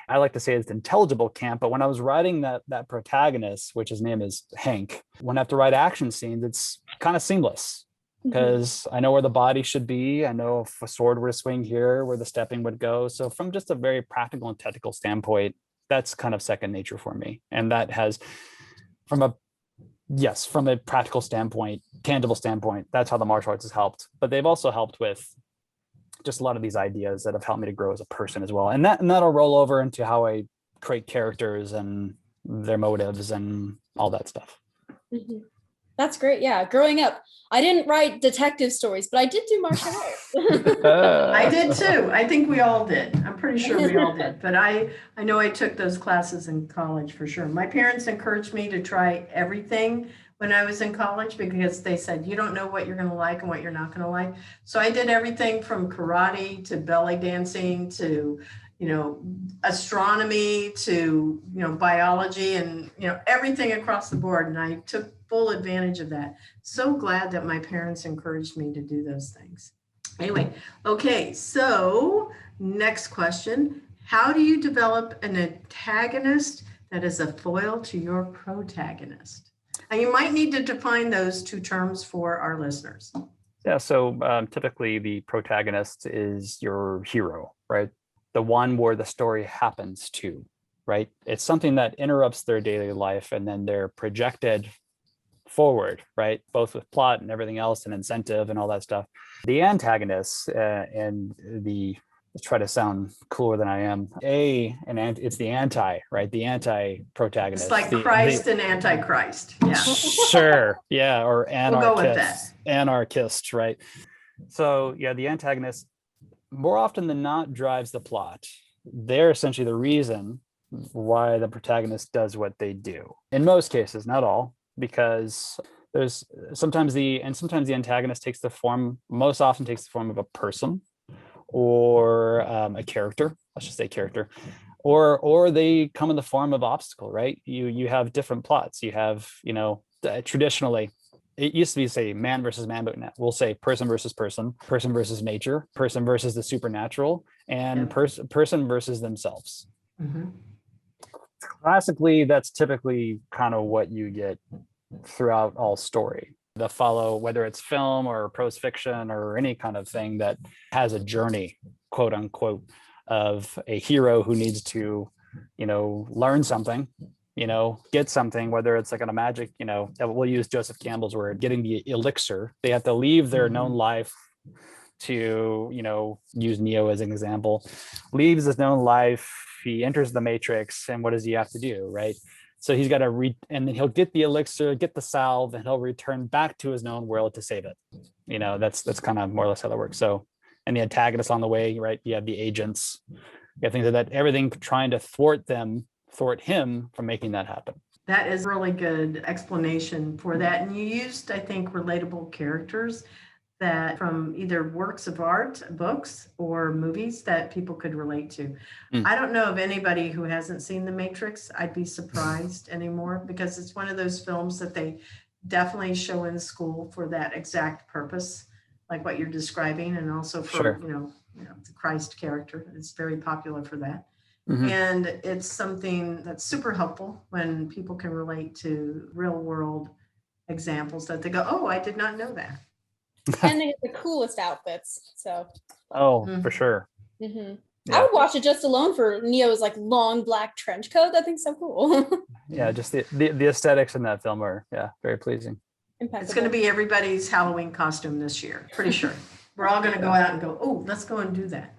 I like to say it's intelligible camp. But when I was writing that protagonist, which his name is Hank, when I have to write action scenes, it's kind of seamless. because I know where the body should be. I know if a sword were to swing here, where the stepping would go. So from just a very practical and technical standpoint, that's kind of second nature for me. And that has, from a practical standpoint, tangible standpoint, that's how the martial arts has helped. But they've also helped with just a lot of these ideas that have helped me to grow as a person as well. And that'll roll over into how I create characters and their motives and all that stuff. That's great. Yeah. Growing up, I didn't write detective stories, but I did do martial arts. I did too. I think we all did. I'm pretty sure we all did. But I know I took those classes in college for sure. My parents encouraged me to try everything when I was in college because they said, you don't know what you're going to like and what you're not going to like. So I did everything from karate to belly dancing to, astronomy to, biology and, everything across the board. And I took full advantage of that. So glad that my parents encouraged me to do those things. Anyway, okay, so next question. How do you develop an antagonist that is a foil to your protagonist? And you might need to define those two terms for our listeners. Yeah, so typically the protagonist is your hero, right? The one where the story happens to, right? It's something that interrupts their daily life and then they're projected forward, right? Both with plot and everything else and incentive and all that stuff. The antagonist let's try to sound cooler than I am. It's the anti, right? The anti-protagonist. It's like Christ and Antichrist. Yeah. Sure. Yeah. Or anarchist. We'll go with that. Anarchist, right? So yeah, the antagonist more often than not drives the plot. They're essentially the reason why the protagonist does what they do. In most cases, not all, because there's sometimes the antagonist most often takes the form of a person or a character, let's just say character, or they come in the form of obstacle, right? You have different plots. You have, traditionally, it used to be say man versus man, but now we'll say person versus person, person versus nature, person versus the supernatural, and person versus themselves. Classically, that's typically kind of what you get throughout all story. The follow, whether it's film or prose fiction or any kind of thing that has a journey, quote unquote, of a hero who needs to, learn something, get something, whether it's like on a magic, we'll use Joseph Campbell's word, getting the elixir. They have to leave their known life to, use Neo as an example, leaves his known life. He enters the Matrix, and what does he have to do, right? So he's got to and then he'll get the elixir, get the salve, and he'll return back to his known world to save it. That's kind of more or less how that works. So, and the antagonists on the way, right? You have the agents, you have things like that, everything trying to thwart him from making that happen. That is a really good explanation for that. And you used, I think, relatable characters that from either works of art, books, or movies that people could relate to. I don't know of anybody who hasn't seen The Matrix. I'd be surprised anymore because it's one of those films that they definitely show in school for that exact purpose, like what you're describing, and also for the Christ character. It's very popular for that. And it's something that's super helpful when people can relate to real world examples that they go, oh, I did not know that. And they have the coolest outfits. So. For sure. Yeah. I would watch it just alone for Neo's like long black trench coat. That thing's so cool. Yeah, just the aesthetics in that film are very pleasing. Impeccable. It's going to be everybody's Halloween costume this year, pretty sure. We're all going to go out and go, oh, let's go and do that.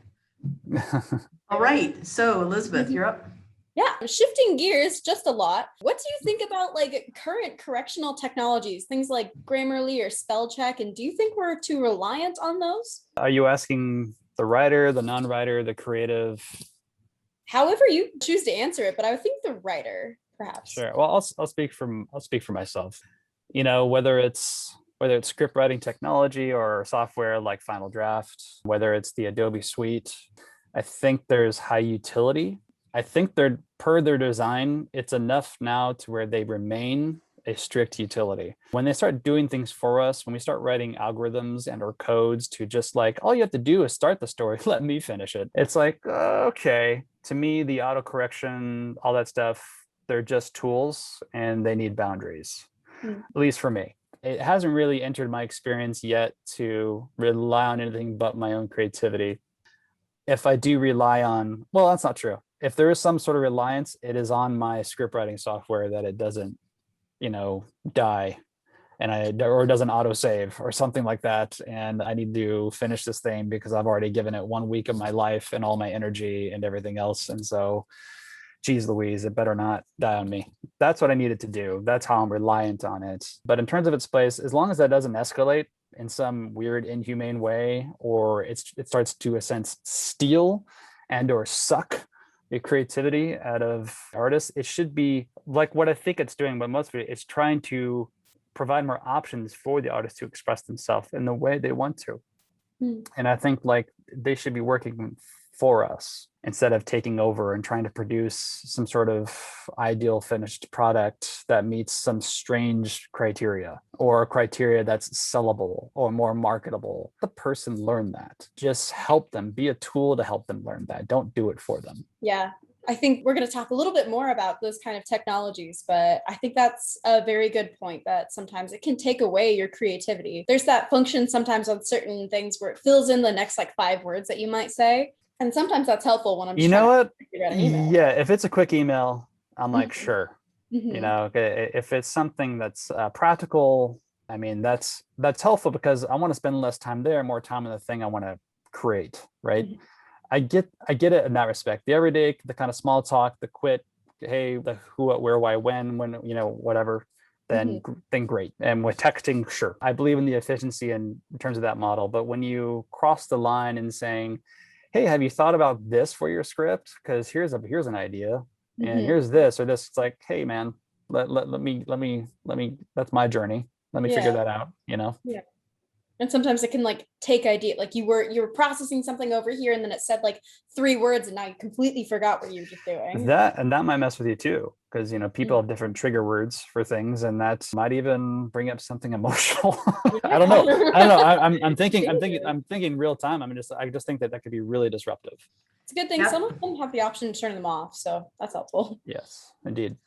All right. So Elizabeth, you're up. Yeah, shifting gears just a lot. What do you think about like current correctional technologies, things like Grammarly or spell check? And do you think we're too reliant on those? Are you asking the writer, the non-writer, the creative? However you choose to answer it, but I would think the writer, perhaps. Sure. Well, I'll speak for myself. Whether it's script writing technology or software like Final Draft, whether it's the Adobe Suite, I think there's high utility. I think per their design, it's enough now to where they remain a strict utility. When they start doing things for us, when we start writing algorithms and or codes to just like, all you have to do is start the story, let me finish it. It's like, okay, to me, the autocorrection, all that stuff, they're just tools and they need boundaries, at least for me. it hasn't really entered my experience yet to rely on anything but my own creativity. If I do rely on, well, that's not true. If there is some sort of reliance, it is on my script writing software that it doesn't, die or doesn't autosave or something like that. And I need to finish this thing because I've already given it 1 week of my life and all my energy and everything else. And so, geez Louise, it better not die on me. That's what I needed to do. That's how I'm reliant on it. But in terms of its place, as long as that doesn't escalate in some weird, inhumane way, or it starts to, a sense, steal and or suck the creativity out of artists, it should be like what I think it's doing, but most of it, it's trying to provide more options for the artist to express themselves in the way they want to. And I think like they should be working for us instead of taking over and trying to produce some sort of ideal finished product that meets some strange criteria or criteria that's sellable or more marketable. The person learn that. Just help them, be a tool to help them learn that. Don't do it for them. Yeah. I think we're going to talk a little bit more about those kind of technologies, but I think that's a very good point that sometimes it can take away your creativity. There's that function sometimes on certain things where it fills in the next like 5 words that you might say. And sometimes that's helpful when I'm just what? Figure out an email. Yeah, if it's a quick email, I'm like, sure. Mm-hmm. If it's something that's practical, I mean, that's helpful because I want to spend less time there, more time on the thing I want to create, right? Mm-hmm. I get it in that respect. The everyday, the kind of small talk, the quit, hey, the who, what, where, why, when, whatever, then great. And with texting, sure. I believe in the efficiency in terms of that model. But when you cross the line and saying, hey, have you thought about this for your script? Because here's an idea, and here's this or this. It's like, hey, man, let me. That's my journey. Let me figure that out. Yeah. And sometimes it can like take idea, like you were processing something over here, and then it said like 3 words, and now you completely forgot what you were just doing. That might mess with you too, because people have different trigger words for things, and that might even bring up something emotional. I don't know. I'm thinking real time. I just think that could be really disruptive. It's a good thing. Some of them have the option to turn them off, so that's helpful. Yes, indeed.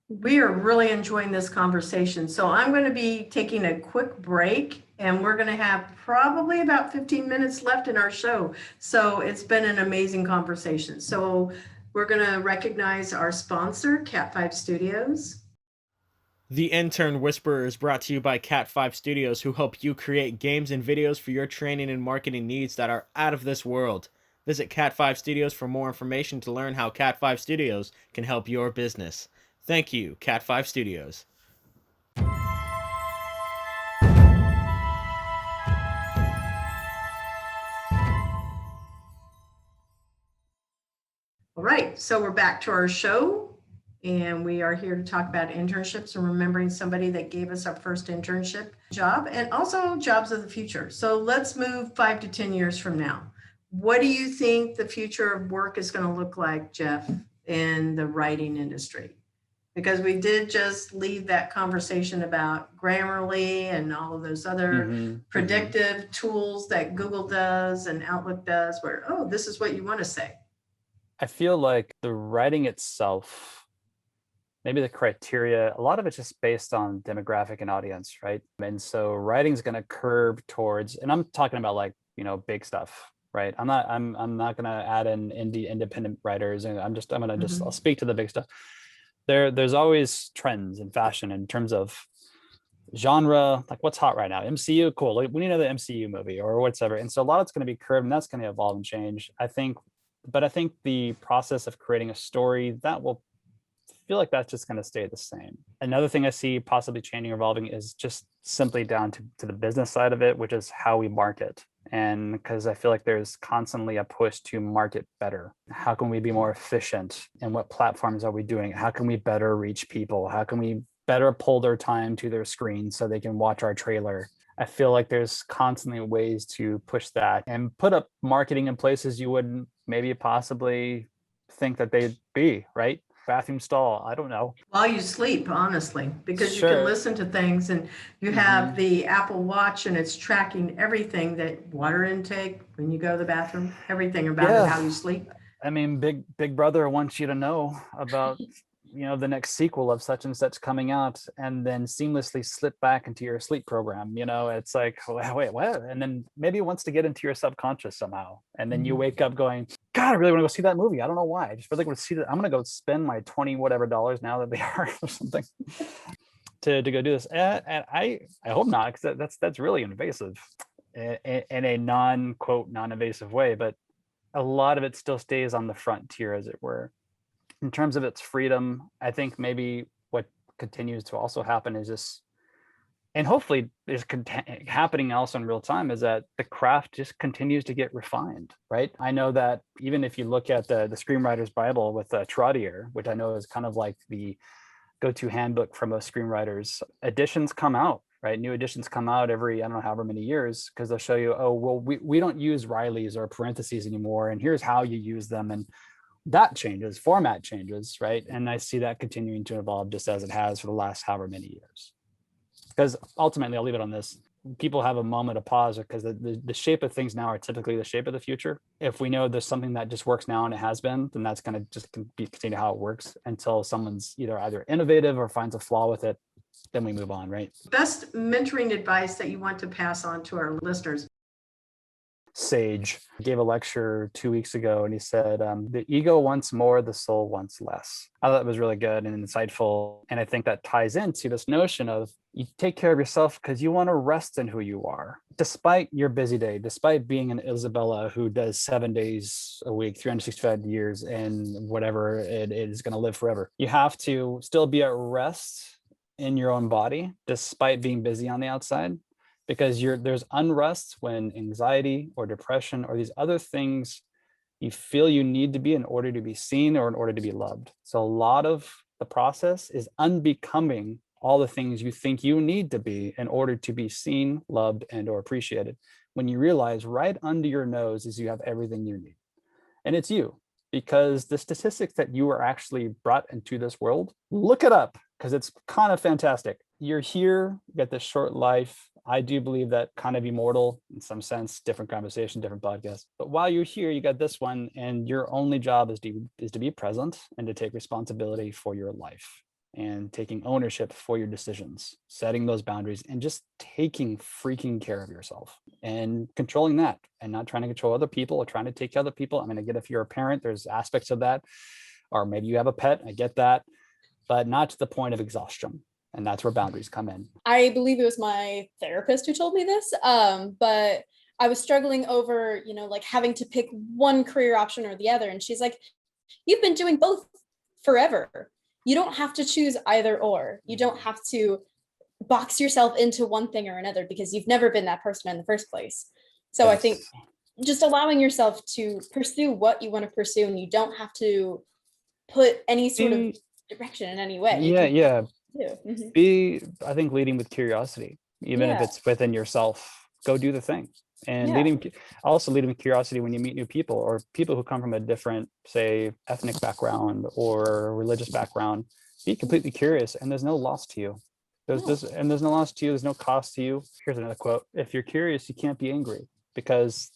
We are really enjoying this conversation. So I'm going to be taking a quick break, and we're going to have probably about 15 minutes left in our show. So it's been an amazing conversation. So we're going to recognize our sponsor, Cat5 Studios. The Intern Whisperer is brought to you by Cat5 Studios, who help you create games and videos for your training and marketing needs that are out of this world. Visit Cat5 Studios for more information to learn how Cat5 Studios can help your business. Thank you, Cat5 Studios. All right, so we're back to our show, and we are here to talk about internships and remembering somebody that gave us our first internship job, and also jobs of the future. So let's move 5 to 10 years from now. What do you think the future of work is going to look like, Jeff, in the writing industry? Because we did just leave that conversation about Grammarly and all of those other predictive tools that Google does and Outlook does, where, this is what you want to say. I feel like the writing itself, maybe the criteria, a lot of it's just based on demographic and audience, right? And so writing is going to curve towards, and I'm talking about like, big stuff, right? I'm not going to add in independent writers, and I'm going to I'll speak to the big stuff. There's always trends in fashion in terms of genre, like what's hot right now. MCU, cool. Like we need another MCU movie or whatever. And so a lot of it's going to be curved, and that's going to evolve and change, I think. But I think the process of creating a story, that will feel like that's just going to stay the same. Another thing I see possibly changing or evolving is just simply down to the business side of it, which is how we market. And because I feel like there's constantly a push to market better. How can we be more efficient? And what platforms are we doing? How can we better reach people? How can we better pull their time to their screen so they can watch our trailer? I feel like there's constantly ways to push that and put up marketing in places you wouldn't maybe possibly think that they'd be, right? Bathroom stall, I don't know. While you sleep, honestly, because you can listen to things, and you have the Apple Watch, and it's tracking everything, that water intake, when you go to the bathroom, everything about it, how you sleep. I mean, Big Brother wants you to know about the next sequel of such and such coming out, and then seamlessly slip back into your sleep program. It's like, wait, what? And then maybe it wants to get into your subconscious somehow. And then you wake up going, God, I really want to go see that movie. I don't know why. I just really want to see that. I'm going to go spend my 20 whatever dollars now that they are or something to go do this. And I hope not, because that's really invasive in a non-invasive way. But a lot of it still stays on the frontier, as it were. In terms of its freedom, I think maybe what continues to also happen is this, and hopefully is happening also in real time, is that the craft just continues to get refined, right? I know that even if you look at the Screenwriter's Bible with Trottier, which I know is kind of like the go-to handbook for most screenwriters, editions come out, right? New editions come out every, I don't know, however many years, because they'll show you, oh, well, we don't use Rileys or parentheses anymore, and here's how you use them. And that changes, format changes, right? And I see that continuing to evolve just as it has for the last however many years. Because ultimately, I'll leave it on this. People have a moment of pause because the shape of things now are typically the shape of the future. If we know there's something that just works now and it has been, then that's going to just continue how it works until someone's either innovative or finds a flaw with it. Then we move on, right? Best mentoring advice that you want to pass on to our listeners? Sage gave a lecture 2 weeks ago, and he said, the ego wants more, the soul wants less. I thought it was really good and insightful. And I think that ties into this notion of you take care of yourself because you want to rest in who you are. Despite your busy day, despite being an Isabella who does 7 days a week, 365 years, and whatever it is going to live forever, you have to still be at rest in your own body, despite being busy on the outside. Because there's unrest when anxiety or depression or these other things you feel you need to be in order to be seen or in order to be loved. So a lot of the process is unbecoming all the things you think you need to be in order to be seen, loved, and or appreciated. When you realize right under your nose is you have everything you need. And it's you, because the statistics that you are actually brought into this world, look it up, because it's kind of fantastic. You're here, you get this short life. I do believe that kind of immortal in some sense, different conversation, different podcast. But while you're here, you got this one, and your only job is to be present and to take responsibility for your life and taking ownership for your decisions, setting those boundaries, and just taking freaking care of yourself and controlling that, and not trying to control other people or trying to take care of other people. I mean, I get if you're a parent, there's aspects of that, or maybe you have a pet, I get that, but not to the point of exhaustion. And that's where boundaries come in. I believe it was my therapist who told me this, but I was struggling over, like having to pick one career option or the other. And she's like, you've been doing both forever. You don't have to choose either or. You don't have to box yourself into one thing or another because you've never been that person in the first place. So yes. I think just allowing yourself to pursue what you want to pursue, and you don't have to put any sort of direction in any way. Yeah. Be, I think, leading with curiosity, even if it's within yourself. Go do the thing. And leading with curiosity when you meet new people or people who come from a different, say, ethnic background or religious background. Be completely curious, and there's no loss to you. There's no loss to you. There's no cost to you. Here's another quote: if you're curious, you can't be angry, because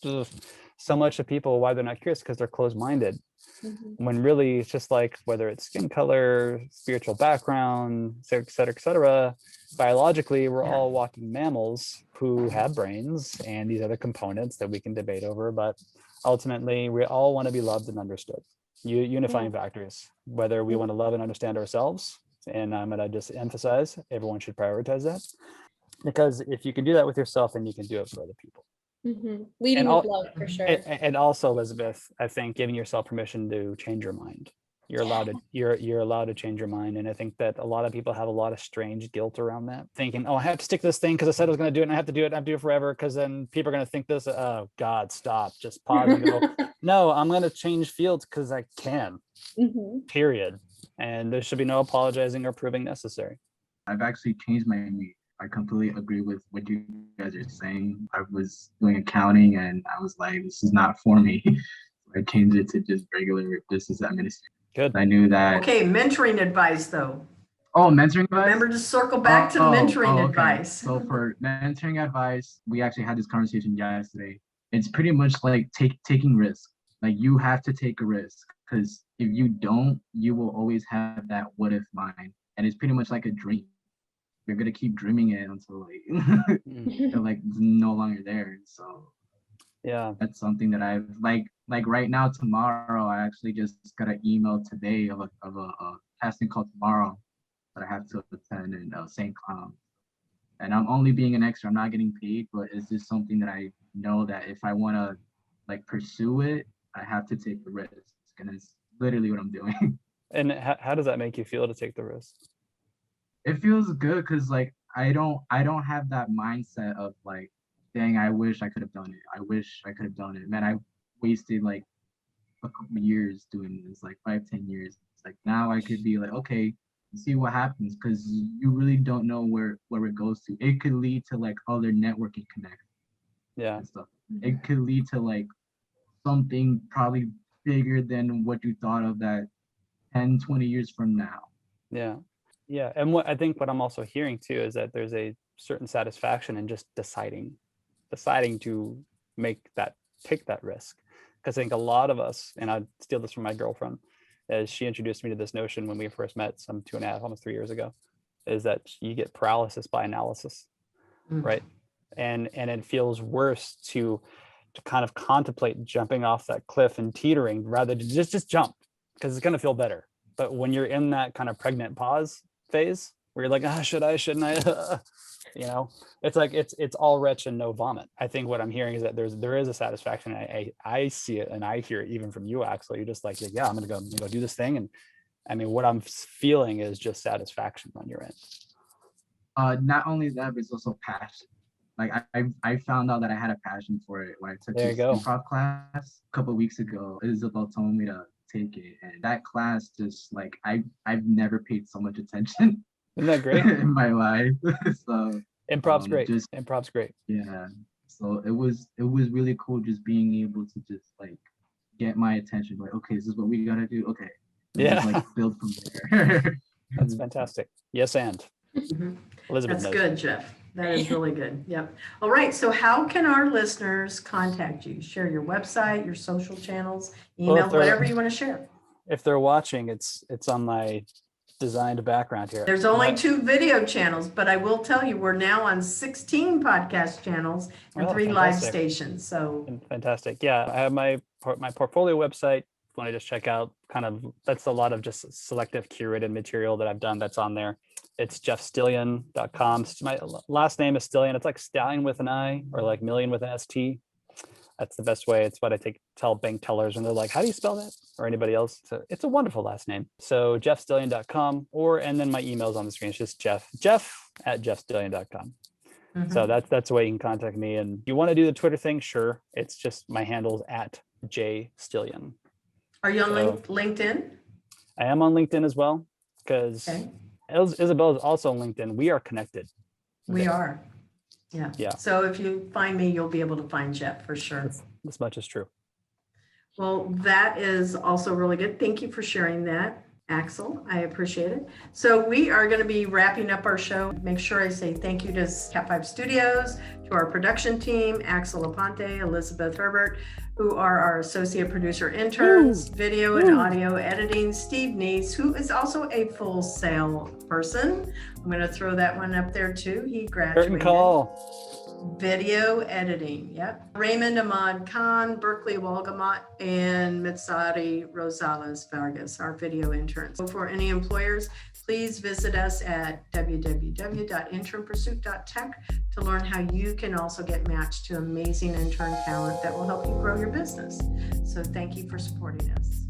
so much of people, why they're not curious, because they're closed-minded. Mm-hmm. When really it's just like, whether it's skin color, spiritual background, et cetera, biologically, we're all walking mammals who have brains and these other components that we can debate over. But ultimately, we all want to be loved and understood. Unifying factors, whether we want to love and understand ourselves. And I'm going to just emphasize, everyone should prioritize that. Because if you can do that with yourself, then you can do it for other people. Mm-hmm. Leading with love, for sure. And also, Elizabeth, I think giving yourself permission to change your mind. You're allowed to you're allowed to change your mind. And I think that a lot of people have a lot of strange guilt around that, thinking, oh, I have to stick to this thing because I said I was going to do it, and I have to do it. I have to do it forever because then people are going to think this. Oh God, stop! Just pause and go. No, I'm going to change fields because I can. Mm-hmm. Period. And there should be no apologizing or proving necessary. I've actually changed my major. I completely agree with what you guys are saying. I was doing accounting and I was like, this is not for me. I changed it to just regular business administration. Good. I knew that. Okay, mentoring advice though. Oh, mentoring advice? Remember to circle back to mentoring advice. So for mentoring advice, we actually had this conversation yesterday. It's pretty much like taking risk. Like, you have to take a risk, because if you don't, you will always have that what if mind. And it's pretty much like a dream. You're gonna keep dreaming it until like you're like no longer there. So Yeah. that's something that I've like right now, tomorrow, I actually just got an email today of a casting call tomorrow that I have to attend in St. Cloud. And I'm only being an extra, I'm not getting paid, but it's just something that I know that if I wanna like pursue it, I have to take the risk. And it's literally what I'm doing. And how does that make you feel to take the risk? It feels good because like I don't have that mindset of like, dang, I wish I could have done it. I wish I could have done it. Man, I wasted like a couple years doing this, like 5-10 years. It's like now I could be like, okay, see what happens, because you really don't know where it goes to. It could lead to like other networking connects and stuff. It could lead to like something probably bigger than what you thought of that 10-20 years from now. Yeah. And what I think what I'm also hearing too is that there's a certain satisfaction in just deciding to take that risk. Because I think a lot of us, and I steal this from my girlfriend, as she introduced me to this notion when we first met some 2.5, almost 3 years ago, is that you get paralysis by analysis, right? And it feels worse to kind of contemplate jumping off that cliff and teetering rather than just jump, because it's going to feel better. But when you're in that kind of pregnant pause phase where you're like, should I, shouldn't I? It's like it's all retch and no vomit. I think what I'm hearing is that there is a satisfaction. I see it and I hear it even from you, Axel. You're just like, yeah, I'm gonna go do this thing. And I mean, what I'm feeling is just satisfaction on your end. Not only that, but it's also passion. Like I found out that I had a passion for it when I took this improv class a couple of weeks ago. Isabella told me to take it, and that class just like I've never paid so much attention. Isn't that great? In my life. So improv's great. Improv's great. Yeah. So it was really cool just being able to just like get my attention. Like, okay, this is what we gotta do. Okay. And Yeah. just, like build from there. That's fantastic. Yes, and Elizabeth. That's good, Jeff. That is really good. Yep. All right. So how can our listeners contact you? Share your website, your social channels, email, whatever you want to share. If they're watching, it's on my designed background here. There's only 2 video channels, but I will tell you we're now on 16 podcast channels and 3 live stations. So fantastic. Yeah, I have my portfolio website. If you want to just check out that's a lot of just selective curated material that I've done that's on there. It's jeffstillion.com. My last name is Stillion. It's like stallion with an I or like million with an ST. That's the best way. It's what I tell bank tellers when they're like, how do you spell that? Or anybody else. So it's a wonderful last name. So jeffstillion.com, and then my email's on the screen. It's just jeff@jeffstillion.com. So that's the way you can contact me. And you want to do the Twitter thing? Sure. It's just my handle's @jstillion. Are you on LinkedIn? I am on LinkedIn as well, because Isabella is also on LinkedIn. We are connected. We are. Yeah. So if you find me, you'll be able to find Jeff for sure. This much is true. Well, that is also really good. Thank you for sharing that, Axel. I appreciate it. So we are going to be wrapping up our show. Make sure I say thank you to Cat 5 Studios, to our production team, Axel Aponte, Elizabeth Herbert, who are our associate producer interns, video and audio editing, Steve Neese, who is also a Full Sail person. I'm going to throw that one up there too. He graduated. Curtain call. Video editing, yep. Raymond Ahmad Khan, Berkeley Walgamot, and Mitsari Rosales Vargas, our video interns. So for any employers, please visit us at www.internpursuit.tech to learn how you can also get matched to amazing intern talent that will help you grow your business. So thank you for supporting us.